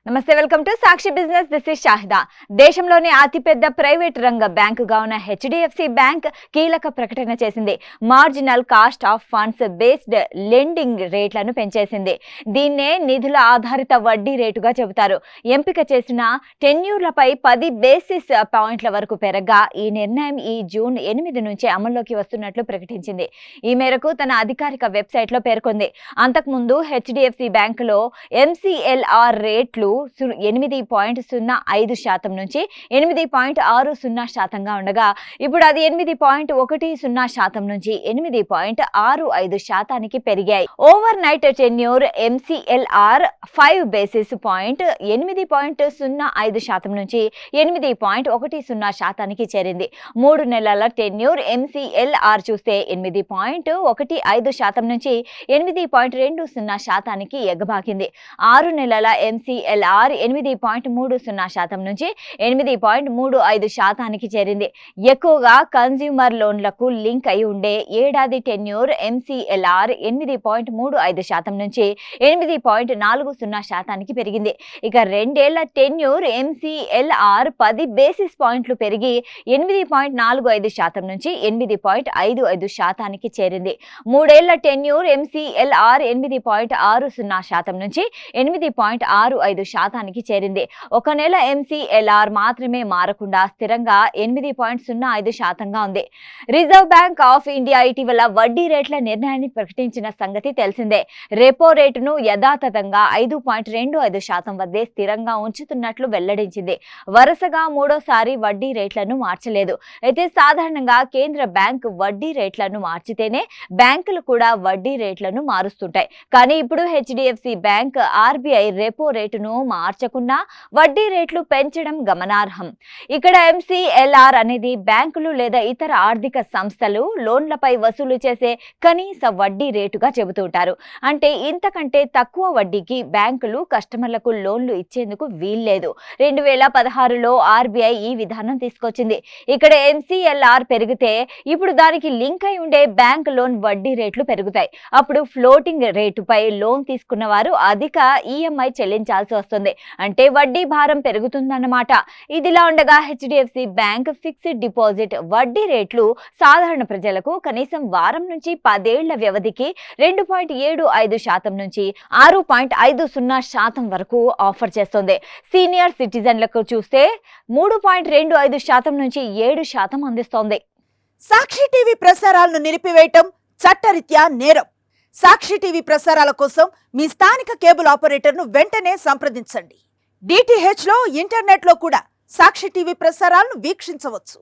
నమస్తే, welcome to Sakshi business. This is Shahida. దేశంలోని అతిపెద్ద ప్రైవేట్ రంగ బ్యాంకుగా ఉన్న హెచ్డిఎఫ్సి బ్యాంక్ కీలక ప్రకటన చేసింది. Marginal cost of funds based lending రేట్లను పెంచేసింది. దీన్నే నిధుల ఆధారిత వడ్డీ రేటుగా చెబుతారు. ఎంపిక చేసిన టెన్యూర్లపై 10 బేసిస్ పాయింట్ల వరకు పెరగ్గా ఈ నిర్ణయం ఈ జూన్ 8 నుంచి అమల్లోకి వస్తున్నట్లు ప్రకటించింది. ఈ మేరకు తన అధికారిక వెబ్సైట్లో పేర్కొంది. అంతకుముందు హెచ్డిఎఫ్సి బ్యాంకులో ఎంసీఎల్ఆర్ రేట్లు 8.05% నుంచి 8.60%గా ఉండగా ఇప్పుడు అది 8.10% నుంచి 8.65%కి పెరిగాయి. Over night tenure MCLR 5 basis point 8.05% నుంచి 8.10%కి చేరింది. 3 నెలల టెన్యూర్ ఎంసీఎల్ఆర్ చూస్తే 8.15% నుంచి 8.20%కి ఎగబాకింది. 6 నెలల ఎంసీఎల్ఆర్ 8.30% నుంచి 8.35%కి చేరింది. ఎక్కువగా కన్స్యూమర్ లోన్లకు లింక్ అయి ఉండే ఏడాది టెన్యూర్ ఎంసీఎల్ఆర్ 8.35% నుంచి 8.40%కి పెరిగింది. ఇక 2 ఏళ్ల టెన్యూర్ ఎంసీఎల్ఆర్ 10 బేసిస్ పాయింట్లు పెరిగి 8.45% నుంచి 8.55%కి చేరింది. 3 ఏళ్ల టెన్యూర్ ఎంసీఎల్ఆర్ 8.60% నుంచి 8.65%కి చేరింది. 1 నెల ఎంసీఎల్ఆర్ మాత్రమే మారకుండా స్థిరంగా 8.05%గా ఉంది. రిజర్వ్ బ్యాంక్ ఆఫ్ ఇండియా ఇటీవల వడ్డీ రేట్ల నిర్ణయాన్ని ప్రకటించిన సంగతి తెలిసిందే. రెపో రేటును యథాతథంగా 5.25% వద్దే స్థిరంగా ఉంచుతున్నట్లు వెల్లడించింది. వరుసగా మూడోసారి వడ్డీ రేట్లను మార్చలేదు. అయితే సాధారణంగా కేంద్ర బ్యాంక్ వడ్డీ రేట్లను మార్చితేనే బ్యాంకులు కూడా వడ్డీ రేట్లను మారుస్తుంటాయి. కానీ ఇప్పుడు హెచ్డిఎఫ్సి బ్యాంక్ ఆర్బీఐ రెపో రేటును మార్చకుండా వడ్డీ రేట్లు పెంచడం గమనార్హం. ఇక్కడ ఎంసీఎల్ఆర్ అనేది బ్యాంకులు లేదా ఇతర ఆర్థిక సంస్థలు లోన్లపై వసూలు చేసే కనీస వడ్డీ రేటుగా చెబుతుంటారు. అంటే ఇంతకంటే తక్కువ వడ్డీకి బ్యాంకులు కస్టమర్లకు లోన్లు ఇచ్చేందుకు వీల్లేదు. 2016లో ఆర్బీఐ ఈ విధానం తీసుకొచ్చింది. ఇక్కడ ఎంసీఎల్ఆర్ పెరిగితే ఇప్పుడు దానికి లింక్ అయి ఉండే బ్యాంక్ లోన్ వడ్డీ రేట్లు పెరుగుతాయి. అప్పుడు ఫ్లోటింగ్ రేటుపై లోన్ తీసుకున్న వారు అధిక ఈఎంఐ చెల్లించాల్సి వస్తుంది. అంటే వడ్డీ భారం పెరుగుతుందన్నమాట. ఇదిలా ఉండగా హెచ్డిఎఫ్సి బ్యాంక్ ఫిక్స్డ్ డిపాజిట్ వడ్డీ రేట్లు సాధారణ ప్రజలకు కనీసం వారం నుంచి 10 ఏళ్ల వ్యవధికి 2.75% నుంచి 6.50% వరకు ఆఫర్ చేస్తుంది. సీనియర్ సిటిజన్లకు చూస్తే 3.25% నుంచి 7% అందిస్తోంది. సాక్షి టీవీ ప్రసారాలను నిలిపివేయటం చట్టరీత్యా నేరం. సాక్షి టీవీ ప్రసారాల కోసం మీ స్థానిక కేబుల్ ఆపరేటర్ను వెంటనే సంప్రదించండి. డిటిహెచ్లో ఇంటర్నెట్లో కూడా సాక్షి టీవీ ప్రసారాలను వీక్షించవచ్చు.